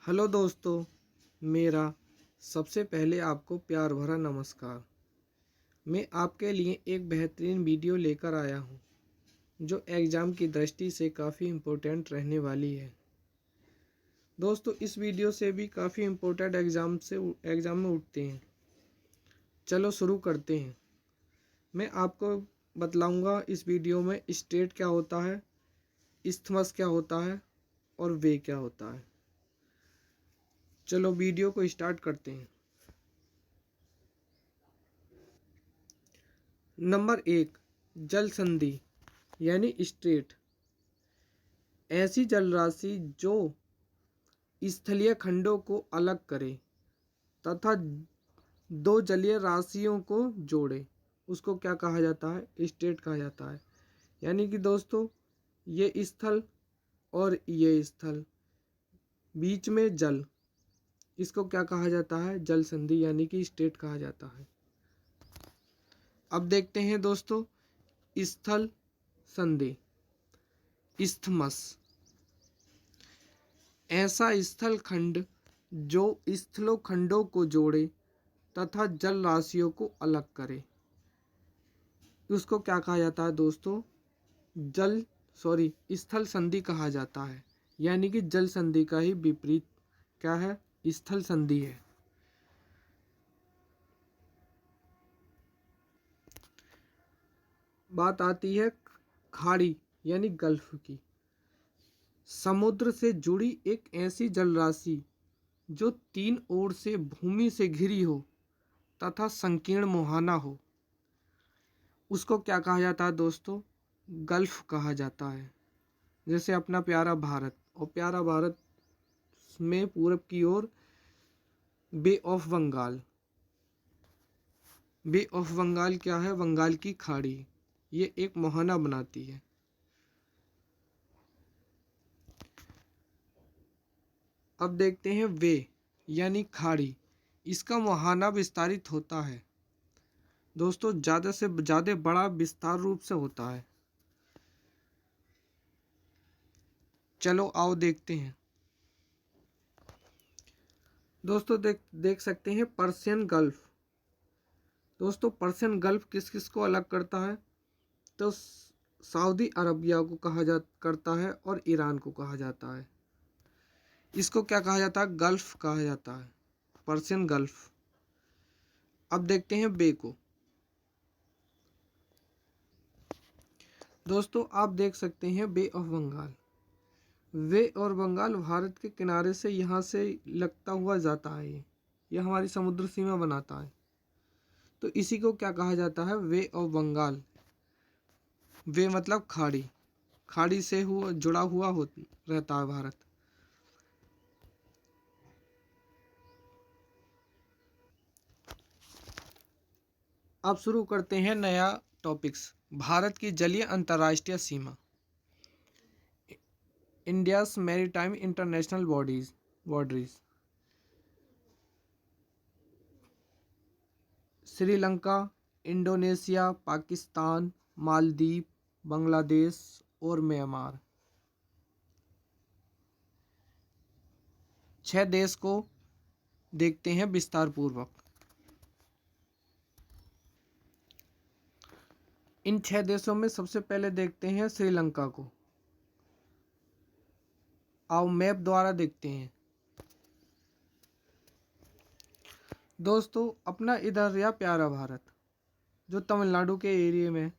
Hello दोस्तों, मेरा सबसे पहले आपको प्यार भरा नमस्कार। मैं आपके लिए एक बेहतरीन वीडियो लेकर आया हूँ जो एग्ज़ाम की दृष्टि से काफ़ी इम्पोर्टेंट रहने वाली है। दोस्तों, इस वीडियो से भी काफ़ी इम्पोर्टेंट एग्ज़ाम में उठते हैं। चलो शुरू करते हैं। मैं आपको बतलाऊँगा इस वीडियो में स्टेट क्या होता है, इस्थमस क्या होता है और वे क्या होता है। चलो वीडियो को स्टार्ट करते हैं। नंबर 1, जल संधि यानी स्ट्रेट। ऐसी जलराशि जो स्थलीय खंडों को अलग करे तथा दो जलीय राशियों को जोड़े, उसको क्या कहा जाता है? स्ट्रेट कहा जाता है। यानी कि दोस्तों, ये स्थल और ये स्थल, बीच में जल, इसको क्या कहा जाता है? जल संधि यानी कि स्ट्रेट कहा जाता है। अब देखते हैं दोस्तों, स्थल संधि, इस्थमस। ऐसा स्थल खंड जो स्थलों खंडों को जोड़े तथा जल राशियों को अलग करे, उसको क्या कहा जाता है दोस्तों? स्थल संधि कहा जाता है। यानी कि जल संधि का ही विपरीत क्या है? स्थल संधि है। बात आती है खाड़ी यानी गल्फ की। समुद्र से जुड़ी एक ऐसी जलराशि जो तीन ओर से भूमि से घिरी हो तथा संकीर्ण मुहाना हो, उसको क्या कहा जाता है दोस्तों? गल्फ कहा जाता है। जैसे अपना प्यारा भारत, और प्यारा भारत में पूरब की ओर bay of Bengal. Bay of Bengal क्या है? बंगाल की खाड़ी, ये एक मुहाना बनाती है। अब देखते हैं वे यानी खाड़ी। इसका मुहाना विस्तारित होता है दोस्तों, ज़्यादा से ज़्यादा बड़ा विस्तार रूप से होता है। चलो आओ देखते हैं दोस्तों। देख सकते हैं पर्शियन गल्फ। दोस्तों, पर्शियन गल्फ किस किस को अलग करता है? तो सऊदी अरबिया को करता है और ईरान को कहा जाता है। इसको क्या कहा जाता है? गल्फ कहा जाता है, पर्शियन गल्फ। अब देखते हैं बे को। दोस्तों, आप देख सकते हैं बे ऑफ बंगाल। वे और बंगाल भारत के किनारे से यहाँ से लगता हुआ जाता है। ये हमारी समुद्र सीमा बनाता है। तो इसी को क्या कहा जाता है? Way of Bengal. वे मतलब खाड़ी, खाड़ी से जुड़ा हुआ रहता है भारत। अब शुरू करते हैं नया टॉपिक्स। भारत की जलीय अंतर्राष्ट्रीय सीमा, India's maritime international boundaries. Sri Lanka, Indonesia, Pakistan, Maldives, Bangladesh और म्यांमार, 6 देश को देखते हैं विस्तार पूर्वक। इन 6 देशों में सबसे पहले देखते हैं श्रीलंका को। आओ मैप द्वारा देखते हैं दोस्तों। अपना इधर रहा प्यारा भारत, जो तमिलनाडु के एरिया में,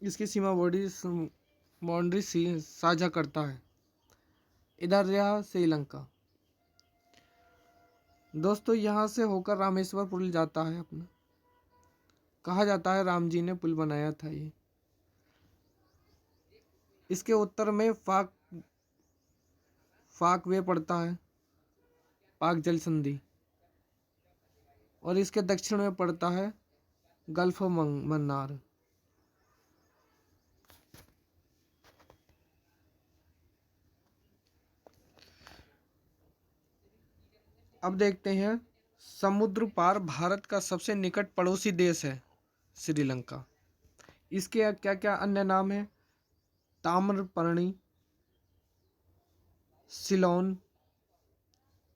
इसकी सीमा बाउंड्री साझा करता है। इधर रहा श्रीलंका दोस्तों, यहाँ से होकर रामेश्वर पुल जाता है अपना। कहा जाता है राम जी ने पुल बनाया था ये। इसके उत्तर में फाक वे पड़ता है, पाक जल संधि, और इसके दक्षिण में पड़ता है गल्फ ऑफ मन्नार। अब देखते हैं समुद्र पार भारत का सबसे निकट पड़ोसी देश है श्रीलंका। इसके क्या क्या अन्य नाम हैं? ताम्रपर्णी, सिलोन,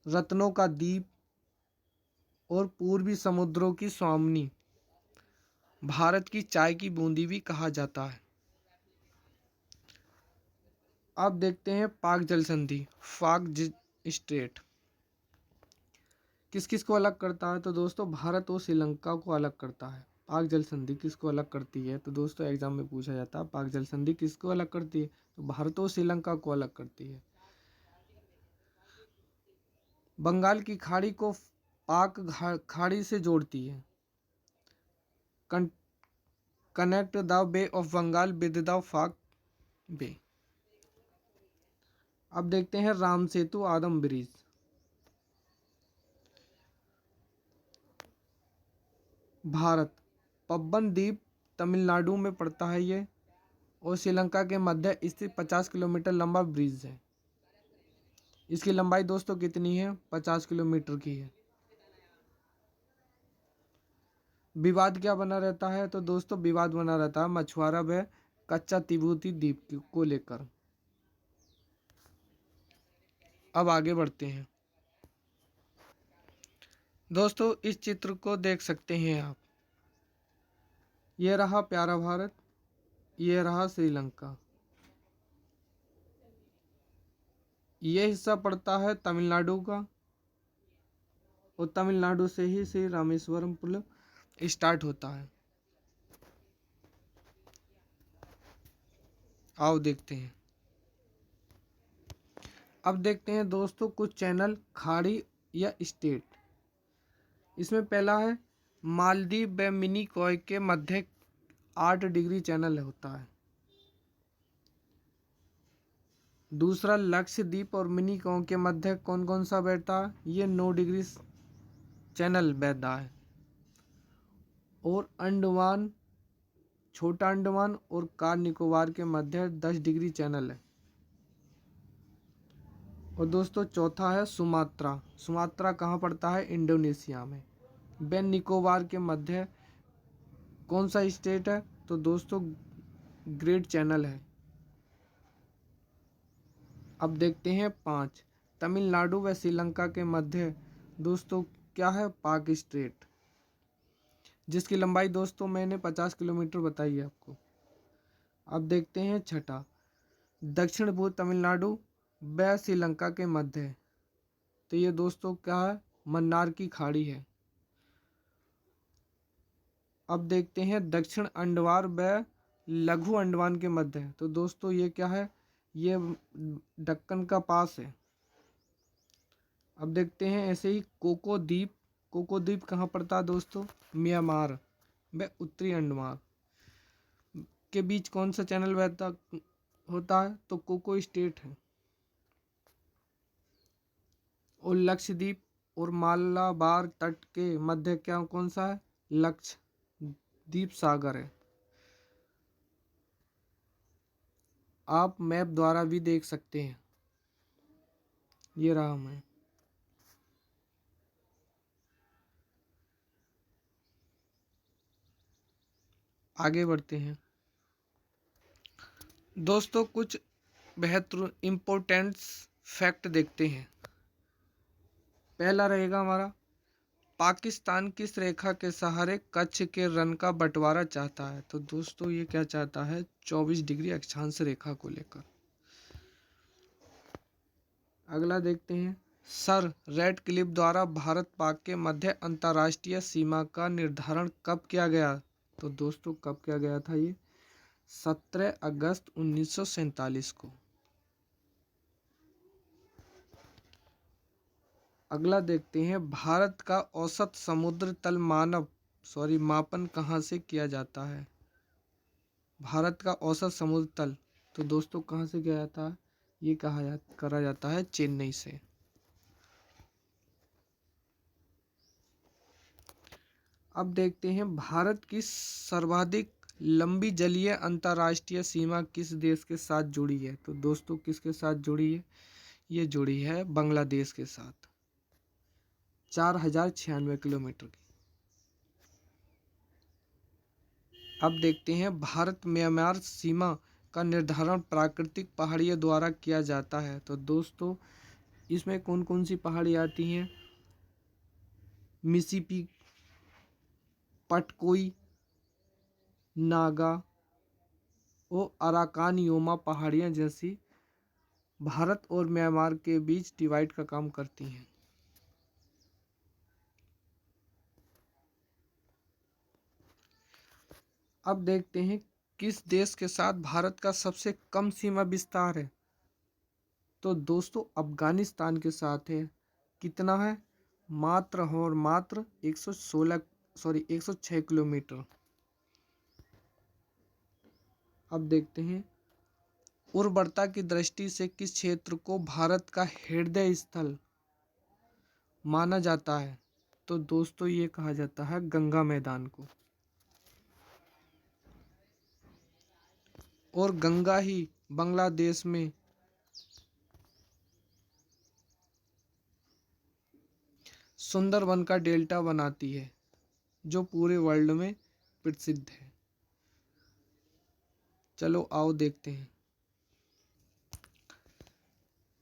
रत्नों का द्वीप और पूर्वी समुद्रों की स्वामिनी। भारत की चाय की बूंदी भी कहा जाता है। अब देखते हैं पाक जल संधि, स्ट्रेट किस किस को अलग करता है। तो दोस्तों भारत और श्रीलंका को अलग करता है। पाक जल संधि किसको अलग करती है। तो दोस्तों एग्जाम में पूछा जाता है पाक जल संधि किसको अलग करती है। तो भारत और श्रीलंका को अलग करती है। बंगाल की खाड़ी को पाक खाड़ी से जोड़ती है। Connect the Bay of Bengal with the Palk Bay. अब देखते हैं राम सेतु आदम ब्रिज। भारत पब्बन द्वीप तमिलनाडु में पड़ता है ये, और श्रीलंका के मध्य स्थित 50 किलोमीटर लंबा ब्रिज है। इसकी लंबाई दोस्तों कितनी है, 50 किलोमीटर की है। विवाद क्या बना रहता है। तो दोस्तों विवाद बना रहता है मछुआरा व कच्चा तिब्बती द्वीप को लेकर। अब आगे बढ़ते हैं दोस्तों, इस चित्र को देख सकते हैं आप। ये रहा प्यारा भारत, ये रहा श्रीलंका। ये हिस्सा पड़ता है तमिलनाडु का, और तमिलनाडु से ही श्री रामेश्वरम पुल स्टार्ट होता है। आओ देखते हैं। अब देखते हैं दोस्तों कुछ चैनल खाड़ी या स्टेट। इसमें पहला है मालदीव व मिनिकॉय के मध्य 8 डिग्री चैनल होता है। दूसरा लक्षद्वीप और मिनिकॉय के मध्य कौन कौन सा बैठता है, ये 9 डिग्री चैनल बैठता है। और अंडमान, छोटा अंडमान और कार निकोबार के मध्य 10 डिग्री चैनल है। और दोस्तों चौथा है सुमात्रा। सुमात्रा कहाँ पड़ता है, इंडोनेशिया में। बेन निकोबार के मध्य कौन सा स्टेट है, तो दोस्तों ग्रेट चैनल है। अब देखते हैं 5 तमिलनाडु व श्रीलंका के मध्य दोस्तों क्या है, पाक स्ट्रेट, जिसकी लंबाई दोस्तों मैंने 50 किलोमीटर बताई है आपको। अब देखते हैं 6 दक्षिण पूर्व तमिलनाडु व श्रीलंका के मध्य। तो ये दोस्तों क्या है, मन्नार की खाड़ी है। अब देखते हैं दक्षिण अंडमान व लघु अंडमान के मध्य। तो दोस्तों ये क्या है, ये दक्कन का पास है। अब देखते हैं ऐसे ही कोको द्वीप। कोको द्वीप कहाँ पड़ता है दोस्तों, म्यांमार व उत्तरी अंडमान के बीच कौन सा चैनल बहता होता है, तो कोको स्टेट है। और लक्षद्वीप और मालाबार तट के मध्य क्या कौन सा है, लक्षद्वीप सागर है। आप मैप द्वारा भी देख सकते हैं। ये रहा मैं। आगे बढ़ते हैं दोस्तों, कुछ बेहतर इम्पोर्टेंट फैक्ट देखते हैं। पहला रहेगा हमारा, पाकिस्तान किस रेखा के सहारे कच्छ के रन का बंटवारा चाहता है। तो दोस्तों ये क्या चाहता है, 24 डिग्री अक्षांश रेखा को लेकर। अगला देखते हैं, सर रैडक्लिफ द्वारा भारत पाक के मध्य अंतर्राष्ट्रीय सीमा का निर्धारण कब किया गया। तो दोस्तों कब किया गया था, ये 17 अगस्त 1947 को। अगला देखते हैं, भारत का औसत समुद्र तल मापन कहाँ से किया जाता है। भारत का औसत समुद्र तल तो दोस्तों कहाँ से किया जाता है, ये करा जाता है चेन्नई से। अब देखते हैं, भारत की सर्वाधिक लंबी जलीय अंतर्राष्ट्रीय सीमा किस देश के साथ जुड़ी है। तो दोस्तों किसके साथ जुड़ी है, ये जुड़ी है बांग्लादेश के साथ, 4096 किलोमीटर की। अब देखते हैं, भारत म्यांमार सीमा का निर्धारण प्राकृतिक पहाड़ियों द्वारा किया जाता है। तो दोस्तों इसमें कौन कौन सी पहाड़ी आती हैं? मिसिसिपी, पटकोई, नागा और अराकानयोमा पहाड़ियाँ जैसी भारत और म्यांमार के बीच डिवाइड का काम करती हैं। अब देखते हैं किस देश के साथ भारत का सबसे कम सीमा विस्तार है। तो दोस्तों अफगानिस्तान के साथ है। कितना है? मात्र 106 किलोमीटर। अब देखते हैं उर्वरता की दृष्टि से किस क्षेत्र को भारत का हृदय स्थल माना जाता है? तो दोस्तों ये कहा जाता है गंगा मैदान को। और गंगा ही बांग्लादेश में सुंदरवन का डेल्टा बनाती है, जो पूरे वर्ल्ड में प्रसिद्ध है। चलो आओ देखते हैं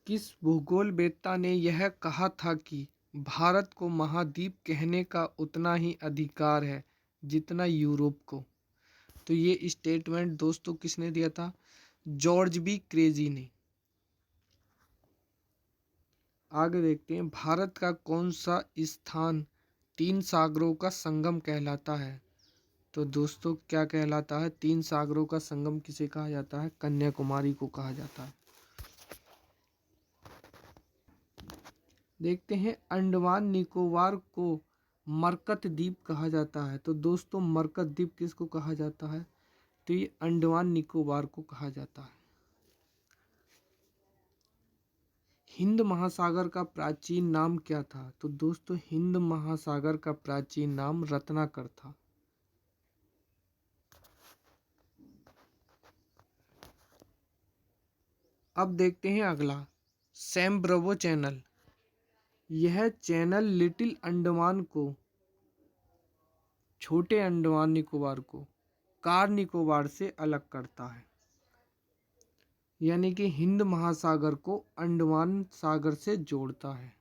किस भूगोलवेत्ता ने यह कहा था कि भारत को महाद्वीप कहने का उतना ही अधिकार है जितना यूरोप को। तो ये स्टेटमेंट दोस्तों किसने दिया था? जॉर्ज बी क्रेजी ने। आगे देखते हैं भारत का कौन सा स्थान 3 सागरों का संगम कहलाता है? तो दोस्तों क्या कहलाता है? 3 सागरों का संगम किसे कहा जाता है? कन्याकुमारी को कहा जाता है। देखते हैं अंडमान निकोबार को मरकत द्वीप कहा जाता है। तो दोस्तों मरकत द्वीप किसको कहा जाता है? तो ये अंडमान निकोबार को कहा जाता है। हिंद महासागर का प्राचीन नाम क्या था? तो दोस्तों हिंद महासागर का प्राचीन नाम रत्नाकर था। अब देखते हैं अगला सैम ब्रावो चैनल। यह चैनल लिटिल अंडमान को, छोटे अंडमान निकोबार को कार निकोबार से अलग करता है। यानी कि हिंद महासागर को अंडमान सागर से जोड़ता है।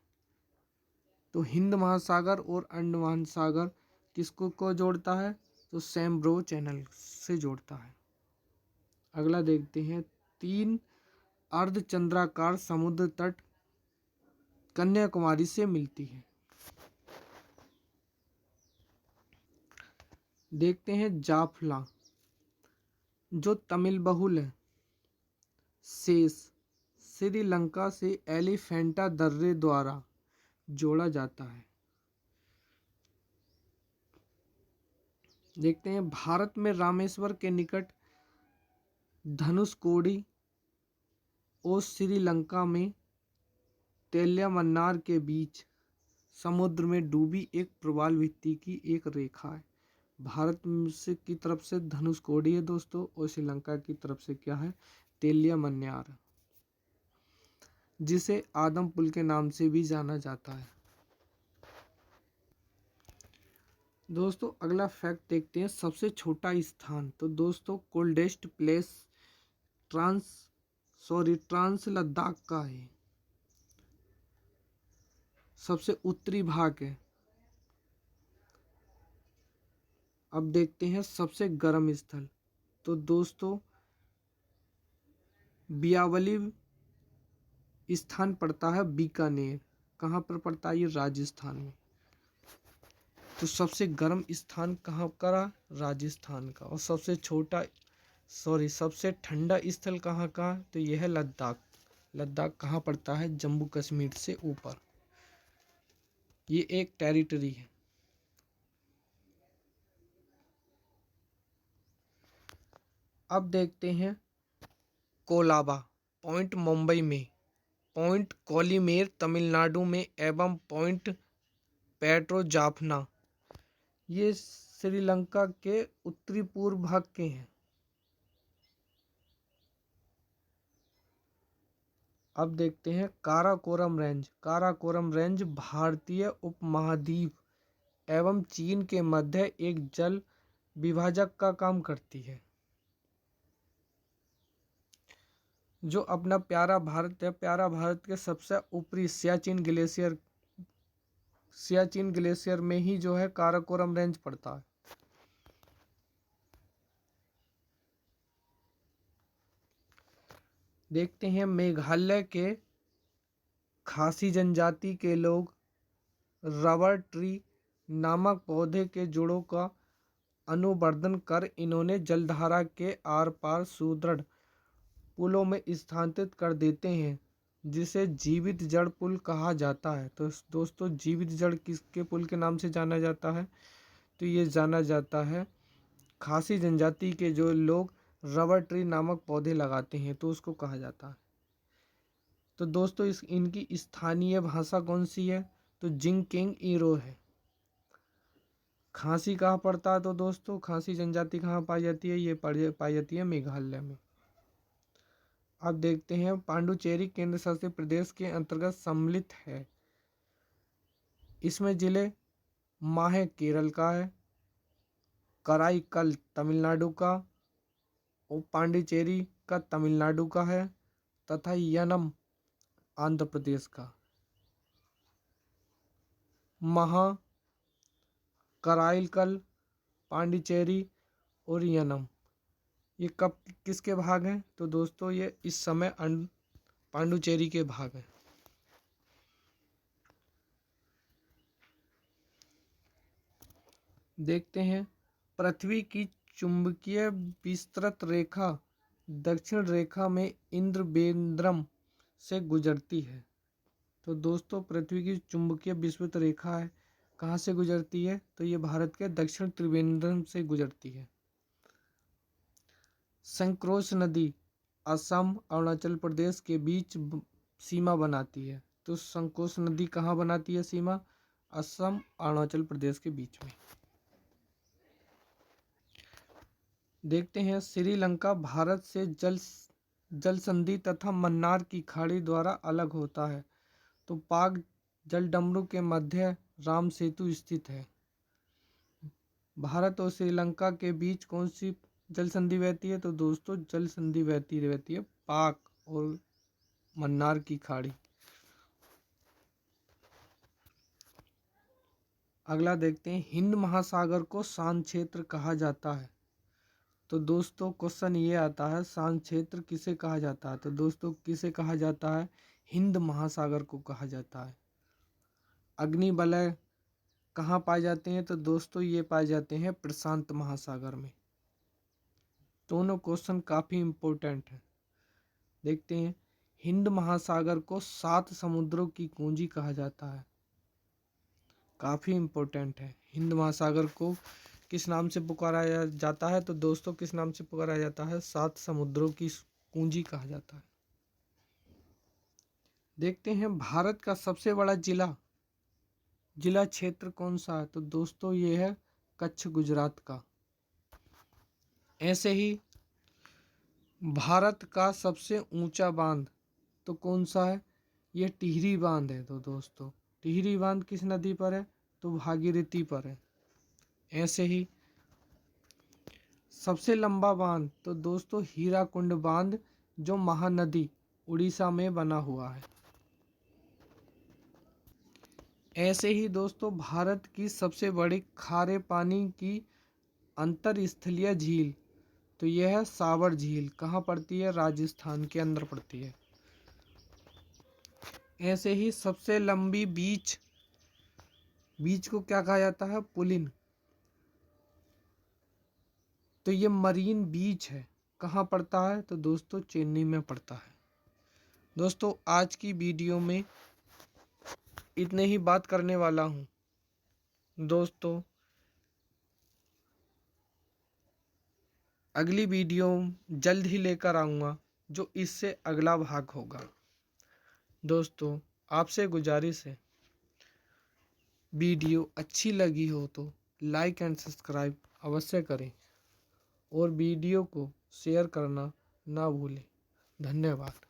तो हिंद महासागर और अंडमान सागर किसको को जोड़ता है? तो सैम ब्रावो चैनल से जोड़ता है। अगला देखते हैं 3 अर्धचंद्राकार समुद्र तट कन्याकुमारी से मिलती है। देखते हैं जाफला, जो तमिल बहुल है, शेष श्रीलंका से एलिफेंटा दर्रे द्वारा जोड़ा जाता है। देखते हैं भारत में रामेश्वर के निकट धनुषकोडी और श्रीलंका में तेलियामन्नार के बीच समुद्र में डूबी एक प्रवाल भित्ति की एक रेखा है। भारत से की तरफ से धनुषकोडी है दोस्तों, और श्रीलंका की तरफ से क्या है? तेलियामन्नार, जिसे आदम पुल के नाम से भी जाना जाता है। दोस्तों अगला फैक्ट देखते हैं सबसे छोटा स्थान। तो दोस्तों कोल्डेस्ट प्लेस ट्रांस लद्दाख का है, सबसे उत्तरी भाग है। अब देखते हैं सबसे गर्म स्थल। तो दोस्तों बियावली स्थान पड़ता है बीकानेर। कहाँ पर पड़ता है? ये राजस्थान में। तो सबसे गर्म स्थान कहाँ का? राजस्थान का। और सबसे ठंडा स्थल कहाँ का? तो यह है लद्दाख। लद्दाख कहाँ पड़ता है? जम्मू कश्मीर से ऊपर। ये एक टेरिटरी है। अब देखते हैं कोलाबा पॉइंट मुंबई में, पॉइंट कोलिमेर तमिलनाडु में एवं पॉइंट पेट्रो जाफना ये श्रीलंका के उत्तरी पूर्व भाग के हैं। अब देखते हैं काराकोरम रेंज। काराकोरम रेंज भारतीय उपमहाद्वीप एवं चीन के मध्य एक जल विभाजक का काम करती है। जो अपना प्यारा भारत है, प्यारा भारत के सबसे ऊपरी सियाचिन ग्लेशियर में ही जो है काराकोरम रेंज पड़ता है। देखते हैं मेघालय के खासी जनजाति के लोग रबर ट्री नामक पौधे के जड़ों का अनुवर्धन कर इन्होंने जलधारा के आर पार सुदृढ़ पुलों में स्थानांतरित कर देते हैं, जिसे जीवित जड़ पुल कहा जाता है। तो दोस्तों, जीवित जड़ किसके पुल के नाम से जाना जाता है? तो ये जाना जाता है खासी जनजाति के जो लोग रबर ट्री नामक पौधे लगाते हैं, तो उसको कहा जाता है। तो दोस्तों, इनकी स्थानीय भाषा कौन सी है? तो जिंगकिंग ईरो है। खासी कहाँ पड़ता है? तो दोस्तों, खासी जनजाति कहाँ पाई जाती है? ये पाई जाती है मेघालय में। अब देखते हैं पांडुचेरी केंद्र शासित प्रदेश के अंतर्गत सम्मिलित है। इसमें जिले माहे केरल का है, कराईकल तमिलनाडु का, और पांडिचेरी का तमिलनाडु का है, तथा यनम आंध्र प्रदेश का। महा, कराईकल, पांडिचेरी और यनम ये कब किसके भाग हैं? तो दोस्तों, ये इस समय पांडुचेरी के भाग हैं। देखते हैं पृथ्वी की चुंबकीय विस्तृत रेखा दक्षिण रेखा में इंद्रबेंद्रम से गुजरती है। तो दोस्तों, पृथ्वी की चुंबकीय विस्तृत रेखा है कहाँ से गुजरती है? तो ये भारत के दक्षिण त्रिवेंद्रम से गुजरती है। संक्रोश नदी असम अरुणाचल प्रदेश के बीच सीमा बनाती है। तो संकोश नदी कहाँ बनाती है सीमा? असम अरुणाचल प्रदेश के बीच में। देखते हैं श्रीलंका भारत से जल संधि तथा मन्नार की खाड़ी द्वारा अलग होता है। तो पाक जलडमरू के मध्य राम सेतु स्थित है। भारत और श्रीलंका के बीच कौन सी जल संधि बहती है? तो दोस्तों, जल संधि बहती है पाक और मन्नार की खाड़ी। अगला देखते हैं हिंद महासागर को शांत क्षेत्र कहा जाता है। तो दोस्तों, क्वेश्चन ये आता है शांत क्षेत्र किसे कहा जाता है? तो दोस्तों, किसे कहा जाता है? हिंद महासागर को कहा जाता है। अग्निवलय कहाँ पाए जाते हैं? तो दोस्तों, ये पाए जाते हैं प्रशांत महासागर में। दोनों क्वेश्चन काफ़ी इम्पोर्टेंट है। देखते हैं हिंद महासागर को 7 समुद्रों की कुंजी कहा जाता है। काफ़ी इम्पोर्टेंट है। हिंद महासागर को किस नाम से पुकारा जाता है? तो दोस्तों, किस नाम से पुकारा जाता है? 7 समुद्रों की कुंजी कहा जाता है। देखते हैं भारत का सबसे बड़ा जिला क्षेत्र कौन सा है? तो दोस्तों, ये है कच्छ गुजरात का। ऐसे ही भारत का सबसे ऊंचा बांध तो कौन सा है? ये टिहरी बांध है। तो दोस्तों, टिहरी बांध किस नदी पर है? तो भागीरथी पर है। ऐसे ही सबसे लंबा बांध तो दोस्तों हीराकुंड बांध, जो महानदी उड़ीसा में बना हुआ है। ऐसे ही दोस्तों, भारत की सबसे बड़ी खारे पानी की अंतरस्थलीय झील तो यह है सावर झील। कहाँ पड़ती है? राजस्थान के अंदर पड़ती है। ऐसे ही सबसे लंबी बीच को क्या कहा जाता है? पुलिन। तो ये मरीन बीच है। कहाँ पड़ता है? तो दोस्तों, चेन्नई में पड़ता है। दोस्तों, आज की वीडियो में इतने ही बात करने वाला हूँ। दोस्तों, अगली वीडियो जल्द ही लेकर आऊँगा, जो इससे अगला भाग होगा। दोस्तों, आपसे गुजारिश है, वीडियो अच्छी लगी हो तो लाइक एंड सब्सक्राइब अवश्य करें और वीडियो को शेयर करना ना भूलें। धन्यवाद।